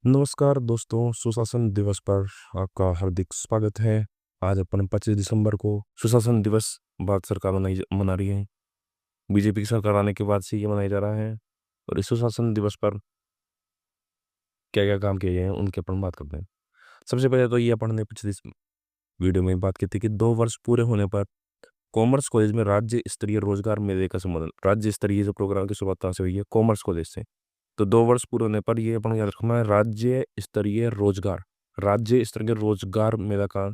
नमस्कार दोस्तों, सुशासन दिवस पर आपका हार्दिक स्वागत है। आज अपन 25 दिसंबर को सुशासन दिवस भारत सरकार मना रही है। बीजेपी की सरकार आने के बाद से ये मनाया जा रहा है। और इस सुशासन दिवस पर क्या क्या काम किए गए हैं उनके अपन बात करते हैं। सबसे पहले तो ये अपन ने पिछली वीडियो में बात की थी कि 2 वर्ष पूरे होने पर कॉमर्स कॉलेज में राज्य स्तरीय रोजगार मेले का संबोधन, राज्य स्तरीय जो प्रोग्राम की शुरुआत कहाँ से हुई है, कॉमर्स कॉलेज से। तो 2 वर्ष पूरे होने पर ये अपन को याद रखना है, राज्य स्तरीय रोजगार मेला का।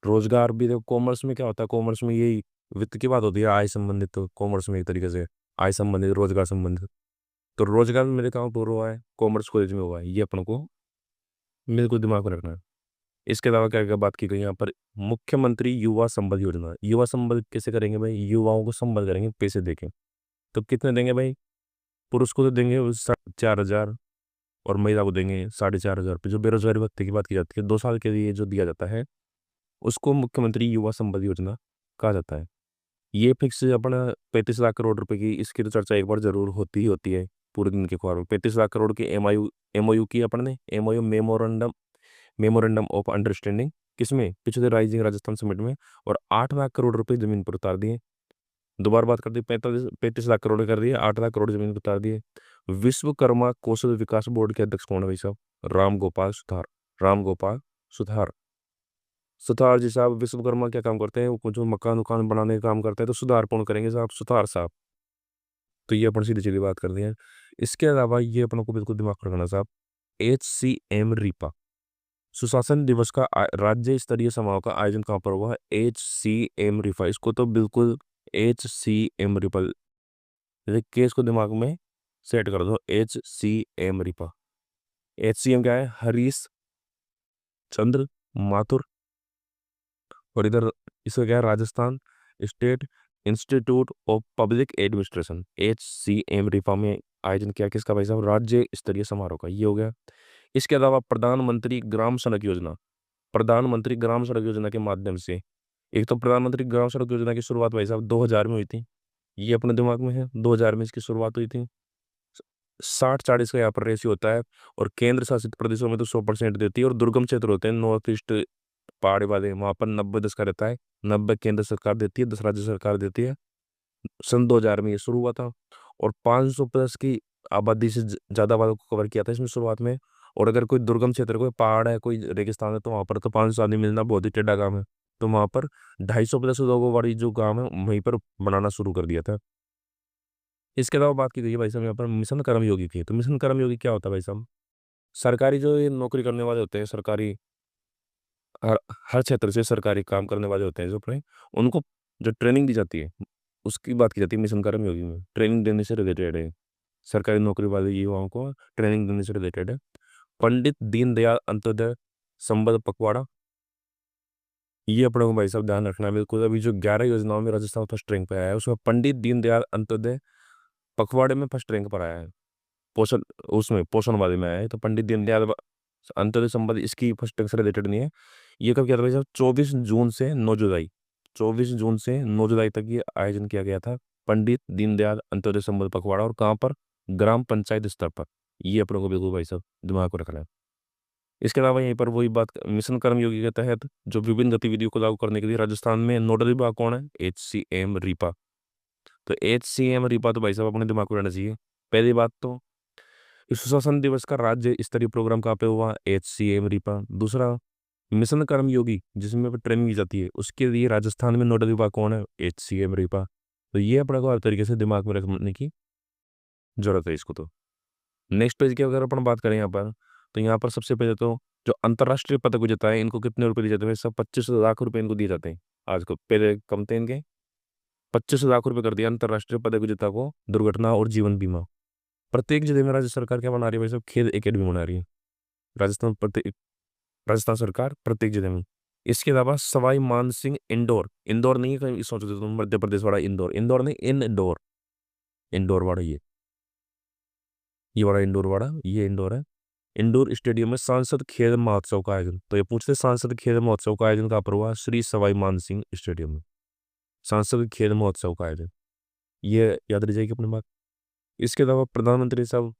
रोजगार भी देखो, कॉमर्स में क्या होता है, कॉमर्स में यही वित्त की बात होती है, आय संबंधित। तो कॉमर्स में एक तरीके से आय संबंधित, रोजगार संबंधित। तो रोजगार मेले कहाँ पर हुआ है, कॉमर्स कॉलेज में हुआ है। ये अपन को बिल्कुल दिमाग में रखना है। इसके अलावा क्या क्या बात की गई यहाँ पर, मुख्यमंत्री युवा संबल योजना। युवा संबल कैसे करेंगे भाई, युवाओं को संबल करेंगे पैसे देके। तो कितने देंगे भाई, पुरुष को तो देंगे 4,000 और महिला को देंगे 4,500 रुपये। जो बेरोजगारी भत्ते की बात की जाती है, 2 साल के लिए जो दिया जाता है, उसको मुख्यमंत्री युवा संबल योजना कहा जाता है। ये फिक्स अपना 35 लाख करोड़ रुपए की, इसकी तो चर्चा एक बार जरूर होती ही होती है पूरे दिन के अखबार में। 35 लाख करोड़ की एमओयू की अपन ने, MOU memorandum memorandum of understanding, किसमें, पिछले राइजिंग राजस्थान समिट में। और 8 लाख करोड़ रुपए जमीन पर उतार दिए। दोबारा बात कर दी, 35 लाख करोड़ कर दिए, 8 लाख करोड़ जमीन पर उतार दिए। विश्वकर्मा कौशल विकास बोर्ड के अध्यक्ष कौन है भाई साहब, राम गोपाल सुथार। राम गोपाल सुथार सुथार जी साहब। विश्वकर्मा क्या काम करते हैं, वो कुछ मकान उकान बनाने का काम करते हैं, तो सुधार कौन करेंगे साहब, सुथार साहब। तो ये अपन सीधी सीधी बात कर दी है। इसके अलावा ये अपन को बिल्कुल दिमाग रखना साहब, HCM रिपा, सुशासन दिवस का राज्य स्तरीय समारोह का आयोजन कहाँ पर हुआ है, HCM रिपा। इसको तो बिल्कुल HCM रिपा केस को दिमाग में सेट कर दो, HCM रिपा। HCM क्या है, हरीश चंद्र माथुर। और इधर इसका क्या है, Rajasthan state institute of public administration. HCM रिफा में आयोजन किया किसका भाई साहब, राज्य स्तरीय समारोह का। ये हो गया। इसके अलावा प्रधानमंत्री ग्राम सड़क योजना, प्रधानमंत्री ग्राम सड़क योजना के माध्यम से, एक तो प्रधानमंत्री ग्राम सड़क योजना की शुरुआत भाई साहब 2000 में हुई थी। ये अपने दिमाग में है, 2000 में इसकी शुरुआत हुई थी। 60-40 का यहाँ पर रेशियो होता है। और केंद्र शासित प्रदेशों में तो 100% देती है, और दुर्गम क्षेत्र होते हैं, नॉर्थ ईस्ट पहाड़ी वाले, वहां पर 90-10 का रहता है। 90 केंद्र सरकार देती है, 10 राज्य सरकार देती है। सन 2000 में ये शुरू हुआ था। और 500+ की आबादी से ज्यादा वालों को कवर किया था इसमें शुरुआत में। और अगर कोई दुर्गम क्षेत्र, कोई पहाड़ है, कोई रेगिस्तान है, तो वहां पर तो 500 आदमी मिलना बहुत ही टेढ़ा काम है। तो वहां पर 250+ लोगों वाली जो गांव है, वहीं पर बनाना शुरू कर दिया था। इसके अलावा बात की गई है भाई साहब यहाँ पर मिशन कर्मयोगी की। तो मिशन कर्मयोगी क्या होता है भाई साहब, सरकारी जो ये नौकरी करने वाले होते हैं, सरकारी हर हर क्षेत्र से सरकारी काम करने वाले होते हैं जो अपने, उनको जो ट्रेनिंग दी जाती है, उसकी बात की जाती है मिशन कर्मयोगी में। ट्रेनिंग देने से रिलेटेड है, सरकारी नौकरी वाले युवाओं को ट्रेनिंग देने से रिलेटेड है। पंडित दीनदयाल अंत्योदय संबल पखवाड़ा, ये अपने को भाई साहब ध्यान रखना है बिल्कुल। अभी जो 11 योजनाओं में राजस्थान फर्स्ट रैंक पे आया है, उसमें पंडित दीनदयाल अंत्योदय पखवाड़े में फर्स्ट रैंक पर आया है। पोषण, उसमें पोषण वाले में आया है। तो पंडित दीनदयाल अंत्योदय संबंध इसकी फर्स्ट रैंक से रिलेटेड नहीं है। ये कब किया था भाई साहब, 24 जून से 9 जुलाई, 24 जून से 9 जुलाई तक ये आयोजन किया गया था, पंडित दीनदयाल अंत्योदय संबंध पखवाड़ा। और कहाँ पर, ग्राम पंचायत स्तर पर। ये अपनों को बिल्कुल भाई साहब दिमाग को रखना है। इसके अलावा यहीं पर वही बात, मिशन कर्मयोगी के तहत जो विभिन्न गतिविधियों को लागू करने के लिए राजस्थान में नोडल विभाग कौन है, HCM रिपा। तो HCM रिपा तो भाई साहब अपने दिमाग को रहना चाहिए। पहली बात तो, इस सुशासन दिवस का राज्य स्तरीय प्रोग्राम कहाँ पे हुआ, HCM रिपा। दूसरा, मिशन कर्मयोगी जिसमें ट्रेनिंग दी जाती है, उसके लिए राजस्थान में नोडल विभाग कौन है, HCM रिपा। तो ये अपने को हर तरीके से दिमाग में रखने की जरूरत है इसको। तो नेक्स्ट पेज की अगर अपन बात करें यहाँ पर, तो यहाँ पर सबसे पहले तो जो अंतर्राष्ट्रीय पदक विजेता है, इनको कितने रुपए दिए जाते हैं, सब 25 लाख रुपए इनको दिए जाते हैं। आज को पहले कम थे इनके, 25 लाख रुपए कर दिया अंतर्राष्ट्रीय पदक विजेता को, दुर्घटना और जीवन बीमा। प्रत्येक जिले में राज्य सरकार क्या बना रही है भाई साहब, खेल एकेडमी बना रही है। राजस्थान प्रत्येक राजस्थान सरकार प्रत्येक जिले में। इसके अलावा सवाई मानसिंह इंडोर, इंदौर नहीं है, कहीं सोच रहे तुम मध्य प्रदेश वाला इंदौर, इंदौर नहीं, इंडोर, इंडोर वाला ये वाला इंडोर वाला, ये इंडोर है। इंडोर स्टेडियम में सांसद खेल महोत्सव का आयोजन। तो ये पूछते सांसद खेल महोत्सव का आयोजन कहाँ पर हुआ, श्री सवाई मानसिंह स्टेडियम में, सांसद खेल महोत्सव का आयोजन। ये याद रह जाएगी अपनी बात। इसके अलावा प्रधानमंत्री साहब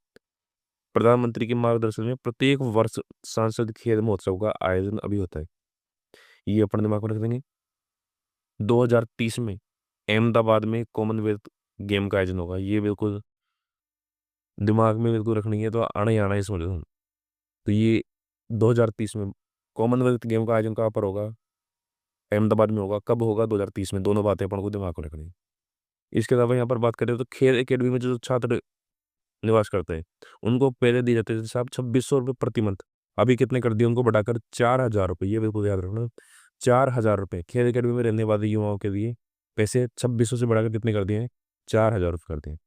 प्रधानमंत्री के मार्गदर्शन में प्रत्येक वर्ष सांसद खेल महोत्सव का आयोजन अभी होता है। ये अपने दिमाग में रख देंगे। 2030 में अहमदाबाद में कॉमनवेल्थ गेम का आयोजन होगा। ये बिल्कुल दिमाग में बिल्कुल रखनी है, तो आना ही आना है समझ लो। तो ये 2030 में कॉमनवेल्थ गेम का आयोजन कहाँ पर होगा? अहमदाबाद में होगा। कब होगा? 2030 में। दोनों बातें अपन को दिमाग में रखनी है। इसके अलावा यहाँ पर बात करें तो खेल एकेडमी में जो छात्र निवास करते हैं, उनको पहले दिए जाते थे साहब 2600 रुपये प्रति मंथ। अभी कितने कर दिए? उनको बढ़ाकर 4000 रुपये। ये बिल्कुल याद रखना, 4000 रुपये खेल एकेडमी में रहने वाले युवाओं के लिए पैसे 2600 से बढ़ाकर कितने कर दिए हैं? 4000 रुपये कर दिए।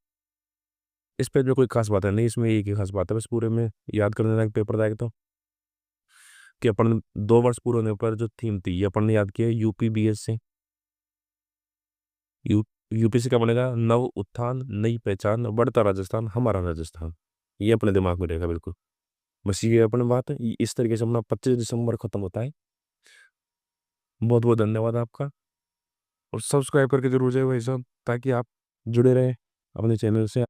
इस पे जो कोई खास बात है नहीं, इसमें एक ही खास बात है बस पूरे में याद करने लायक पेपर था एक तो, कि अपन 2 वर्ष पूरे होने पर जो थीम थी ये अपन ने याद किया यूपीबीएस से। यू यूपी से क्या बनेगा? नव उत्थान, नई पहचान, बढ़ता राजस्थान, हमारा राजस्थान। ये अपने दिमाग में रहेगा बिल्कुल। बस ये अपने बात है। इस तरीके से अपना 25 दिसंबर खत्म होता है। बहुत बहुत धन्यवाद आपका। और सब्सक्राइब करके जरूर जाए भाई साहब, ताकि आप जुड़े रहें अपने चैनल से।